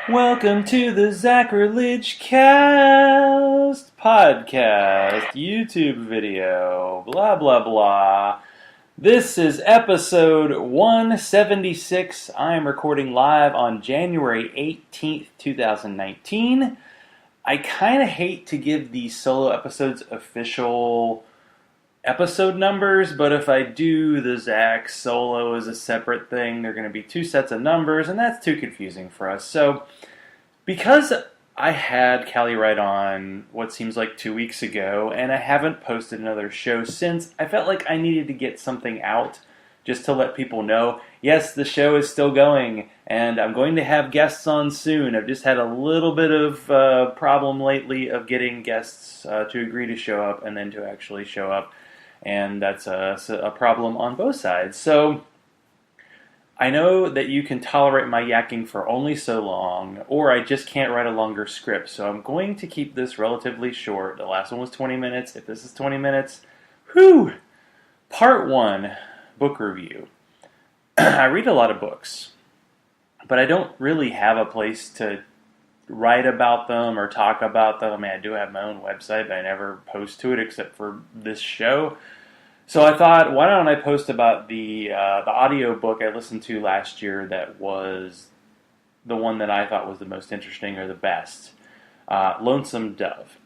Welcome to the Zachrilege Cast podcast, YouTube video, blah blah blah. This is episode 176. I am recording live on January 18th, 2019. I kind of hate to give these solo episodes official episode numbers, but if I do the Zach solo as a separate thing, they're going to be two sets of numbers, and that's too confusing for us. So, because I had Callie right on what seems like 2 weeks ago, and I haven't posted another show since, I felt like I needed to get something out just to let people know, yes, the show is still going, and I'm going to have guests on soon. I've just had a little bit of problem lately of getting guests to agree to show up and then to actually show up. And that's a problem on both sides. So I know that you can tolerate my yakking for only so long, or I just can't write a longer script. So I'm going to keep this relatively short. The last one was 20 minutes. If this is 20 minutes, whew! Part 1, book review. I read a lot of books, but I don't really have a place to write about them or talk about them. I mean, I do have my own website, but I never post to it except for this show. So I thought, why don't I post about the audio book I listened to last year that was the one that I thought was the most interesting or the best, Lonesome Dove.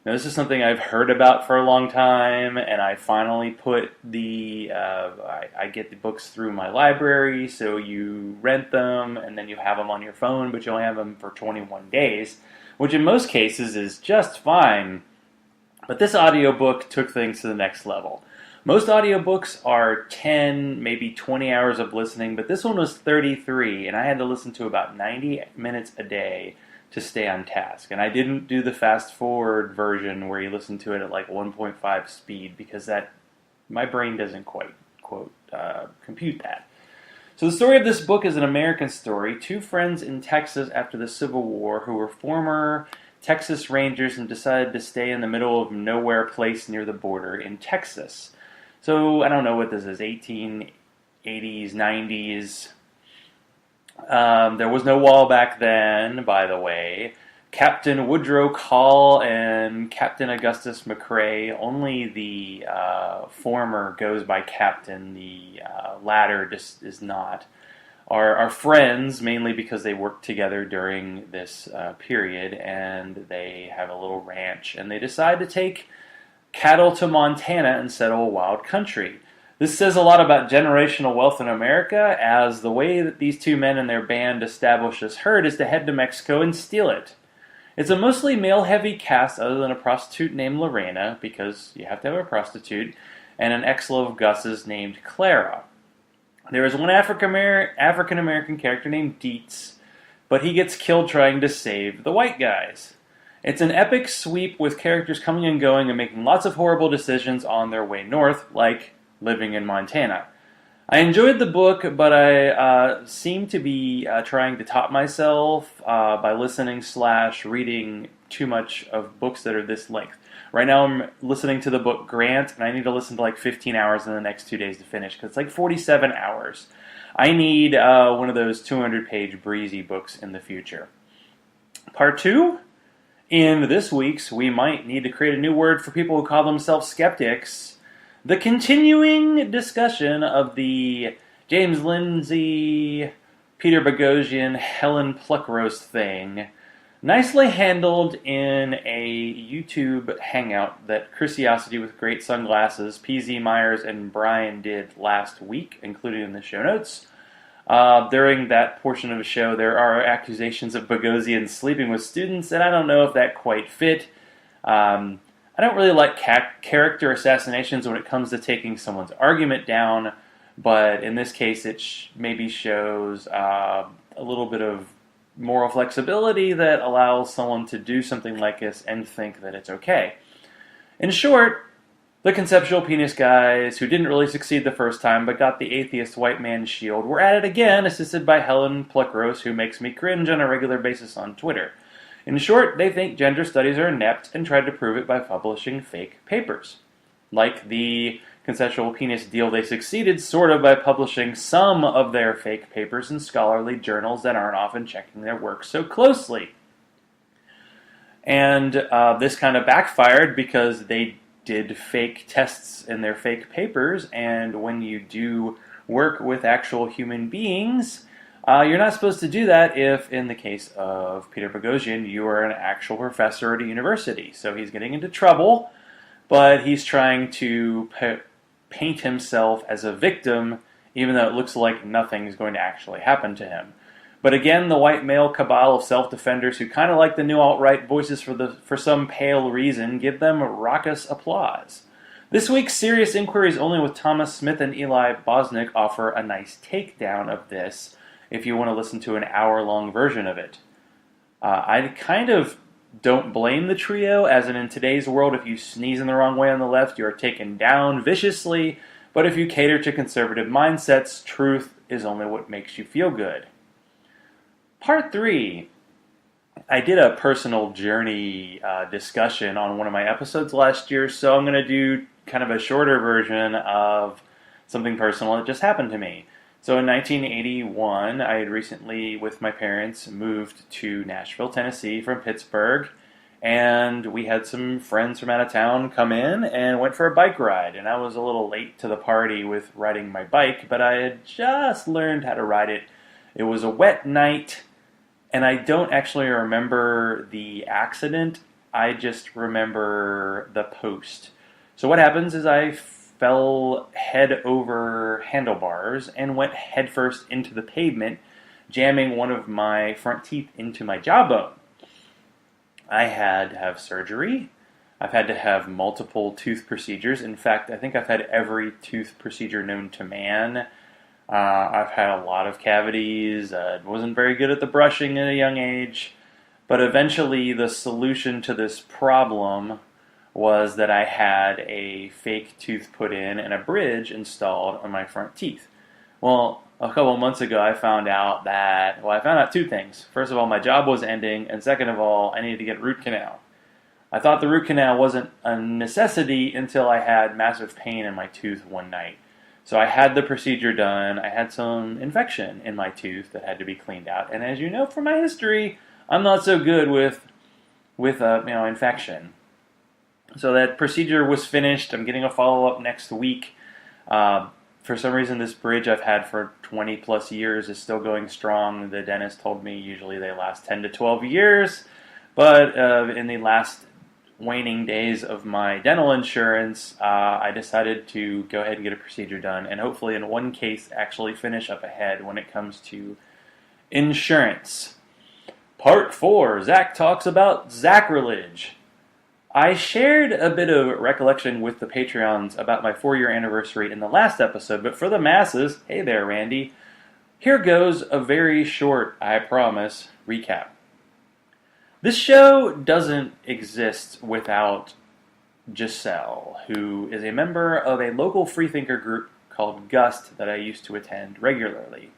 Now, this is something I've heard about for a long time, and I finally put I get the books through my library, so you rent them, and then you have them on your phone, but you only have them for 21 days, which in most cases is just fine. But this audiobook took things to the next level. Most audiobooks are 10, maybe 20 hours of listening, but this one was 33, and I had to listen to about 90 minutes a day to stay on task. And I didn't do the fast forward version where you listen to it at like 1.5 speed because my brain doesn't quite compute that. So the story of this book is an American story. Two friends in Texas after the Civil War who were former Texas Rangers and decided to stay in the middle of nowhere place near the border in Texas. So I don't know what this is, 1880s, 90s. There was no wall back then, by the way. Captain Woodrow Call and Captain Augustus McCrae, only the former goes by Captain, the latter just is not, are friends, mainly because they worked together during this period, and they have a little ranch, and they decide to take cattle to Montana and settle wild country. This says a lot about generational wealth in America, as the way that these two men and their band establish this herd is to head to Mexico and steal it. It's a mostly male-heavy cast other than a prostitute named Lorena, because you have to have a prostitute, and an ex-love of Gus's named Clara. There is one African-American character named Dietz, but he gets killed trying to save the white guys. It's an epic sweep with characters coming and going and making lots of horrible decisions on their way north, like living in Montana. I enjoyed the book, but I seem to be trying to top myself by listening/reading too much of books that are this length. Right now I'm listening to the book Grant, and I need to listen to like 15 hours in the next 2 days to finish, because it's like 47 hours. I need one of those 200-page breezy books in the future. Part 2? In this week's, we might need to create a new word for people who call themselves skeptics. The continuing discussion of the James Lindsay, Peter Boghossian, Helen Pluckrose thing, nicely handled in a YouTube hangout that Chrisiosity with Great Sunglasses, PZ Myers, and Brian did last week, included in the show notes. During that portion of the show, there are accusations of Boghossian sleeping with students, and I don't know if that quite fit. I don't really like character assassinations when it comes to taking someone's argument down, but in this case it maybe shows a little bit of moral flexibility that allows someone to do something like this and think that it's okay. In short, the conceptual penis guys who didn't really succeed the first time but got the atheist white man's shield were at it again, assisted by Helen Pluckrose, who makes me cringe on a regular basis on Twitter. In short, they think gender studies are inept and tried to prove it by publishing fake papers. Like the consensual penis deal, they succeeded sort of by publishing some of their fake papers in scholarly journals that aren't often checking their work so closely. And this kind of backfired because they did fake tests in their fake papers, and when you do work with actual human beings, you're not supposed to do that if, in the case of Peter Boghossian, you are an actual professor at a university. So he's getting into trouble, but he's trying to paint himself as a victim, even though it looks like nothing's going to actually happen to him. But again, the white male cabal of self-defenders who kind of like the new alt-right voices for some pale reason give them raucous applause. This week's Serious Inquiries Only with Thomas Smith and Eli Bosnick offer a nice takedown of this if you want to listen to an hour-long version of it. I kind of don't blame the trio, as in today's world, if you sneeze in the wrong way on the left, you're taken down viciously, but if you cater to conservative mindsets, truth is only what makes you feel good. Part 3. I did a personal journey discussion on one of my episodes last year, so I'm going to do kind of a shorter version of something personal that just happened to me. So in 1981, I had recently, with my parents, moved to Nashville, Tennessee from Pittsburgh, and we had some friends from out of town come in and went for a bike ride, and I was a little late to the party with riding my bike, but I had just learned how to ride it. It was a wet night, and I don't actually remember the accident, I just remember the post. So what happens is I fell head over handlebars and went headfirst into the pavement, jamming one of my front teeth into my jawbone. I had to have surgery. I've had to have multiple tooth procedures. In fact, I think I've had every tooth procedure known to man. I've had a lot of cavities. Wasn't very good at the brushing at a young age. But eventually the solution to this problem was that I had a fake tooth put in and a bridge installed on my front teeth. Well, a couple of months ago I found out two things. First of all, my job was ending, and second of all, I needed to get a root canal. I thought the root canal wasn't a necessity until I had massive pain in my tooth one night. So I had the procedure done. I had some infection in my tooth that had to be cleaned out. And as you know from my history, I'm not so good with infection. So that procedure was finished. I'm getting a follow-up next week. For some reason, this bridge I've had for 20 plus years is still going strong. The dentist told me usually they last 10 to 12 years. But in the last waning days of my dental insurance, I decided to go ahead and get a procedure done, and hopefully in one case actually finish up ahead when it comes to insurance. Part 4, Zach talks about Zachrilege. I shared a bit of recollection with the Patreons about my 4-year anniversary in the last episode, but for the masses, hey there Randy, here goes a very short, I promise, recap. This show doesn't exist without Giselle, who is a member of a local freethinker group called Gust that I used to attend regularly,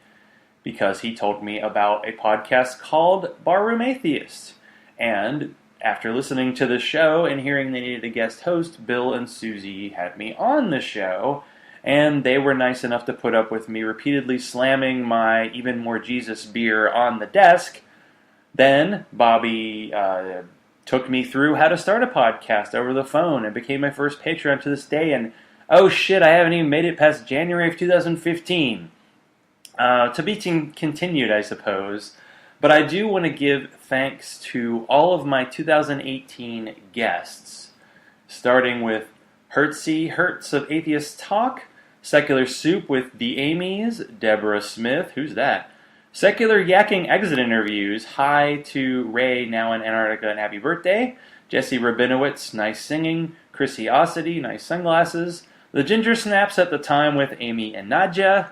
because he told me about a podcast called Barroom Atheist. And after listening to the show and hearing they needed a guest host, Bill and Susie had me on the show, and they were nice enough to put up with me repeatedly slamming my Even More Jesus beer on the desk. Then Bobby took me through how to start a podcast over the phone and became my first Patreon to this day. And oh shit, I haven't even made it past January of 2015. To be continued, I suppose. But I do want to give thanks to all of my 2018 guests, starting with Hertzy Hertz of Atheist Talk, Secular Soup with the Amy's, Deborah Smith, who's that? Secular Yakking Exit Interviews, hi to Ray, now in Antarctica, and happy birthday. Jesse Rabinowitz, nice singing. Chrisiosity, nice sunglasses. The Ginger Snaps at the Time with Amy and Nadja.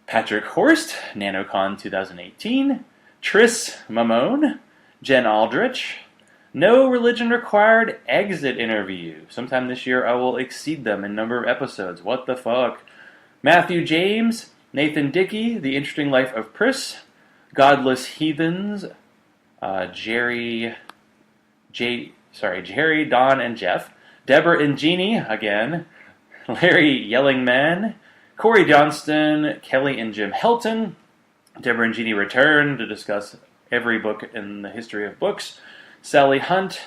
Patrick Horst, NanoCon 2018. Tris Mamone. Jen Aldrich. No Religion Required Exit Interview. Sometime this year I will exceed them in number of episodes. What the fuck? Matthew James. Nathan Dickey, The Interesting Life of Pris, Godless Heathens, Jerry, Don, and Jeff, Deborah and Jeannie, again, Larry Yellingman, Corey Johnston, Kelly and Jim Helton. Deborah and Jeannie return to discuss every book in the history of books. Sally Hunt,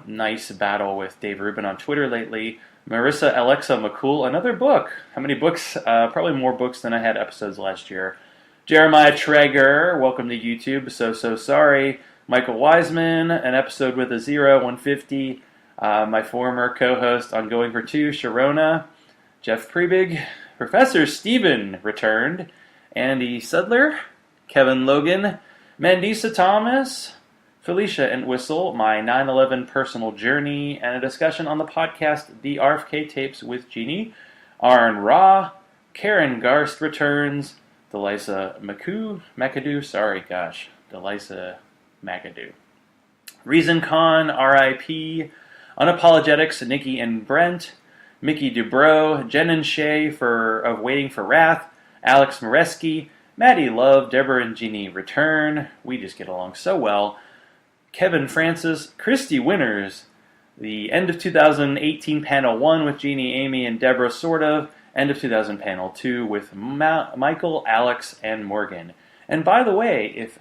nice battle with Dave Rubin on Twitter lately. Marissa Alexa McCool, another book. How many books? Probably more books than I had episodes last year. Jeremiah Traeger, welcome to YouTube. So sorry. Michael Wiseman, an episode with a 0, 150. My former co-host on Going for Two, Sharona. Jeff Prebig. Professor Stephen returned. Andy Sudler, Kevin Logan, Mandisa Thomas, Felicia Entwistle, my 9/11 personal journey, and a discussion on the podcast The RFK Tapes with Jeannie, Aaron Ra, Karen Garst returns, Delisa McAdoo. Reason Con, RIP, Unapologetics, Nikki and Brent, Mickey Dubrow, Jen and Shay of Waiting for Wrath, Alex Moreski, Maddie Love, Deborah and Jeannie return. We just get along so well. Kevin Francis, Christy Winners, the end of 2018 panel 1 with Jeannie, Amy, and Deborah, sort of. End of 2000 panel 2 with Michael, Alex, and Morgan. And by the way, if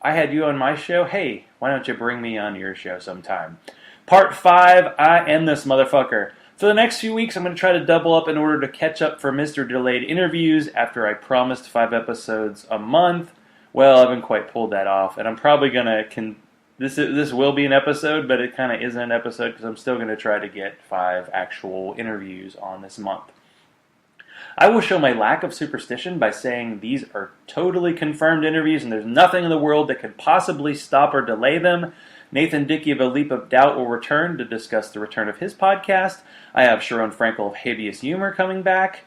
I had you on my show, hey, why don't you bring me on your show sometime? Part 5, I am this motherfucker. For the next few weeks, I'm going to try to double up in order to catch up for Mr. Delayed interviews after I promised 5 episodes a month. Well, I haven't quite pulled that off, and I'm probably going to... This will be an episode, but it kind of isn't an episode because I'm still going to try to get 5 actual interviews on this month. I will show my lack of superstition by saying these are totally confirmed interviews and there's nothing in the world that could possibly stop or delay them. Nathan Dickey of A Leap of Doubt will return to discuss the return of his podcast. I have Sharon Frankel of Habeas Humor coming back.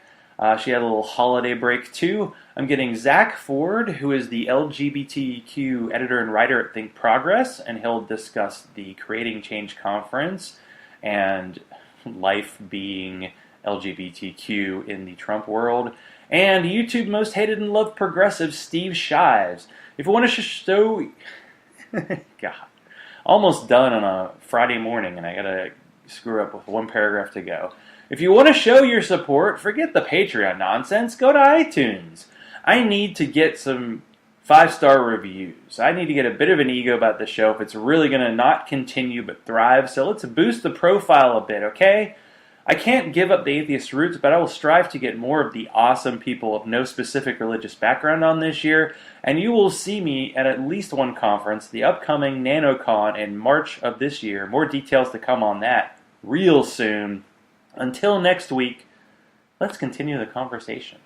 She had a little holiday break too. I'm getting Zach Ford, who is the LGBTQ editor and writer at Think Progress, and he'll discuss the Creating Change Conference and life being LGBTQ in the Trump world. And YouTube most hated and loved progressive Steve Shives. If you want to show... God. Almost done on a Friday morning, and I gotta screw up with 1 paragraph to go. If you want to show your support, forget the Patreon nonsense, go to iTunes. I need to get some 5-star reviews. I need to get a bit of an ego about the show if it's really going to not continue but thrive, so let's boost the profile a bit, okay? I can't give up the atheist roots, but I will strive to get more of the awesome people of no specific religious background on this year, and you will see me at least 1 conference, the upcoming NanoCon in March of this year. More details to come on that real soon. Until next week, let's continue the conversation.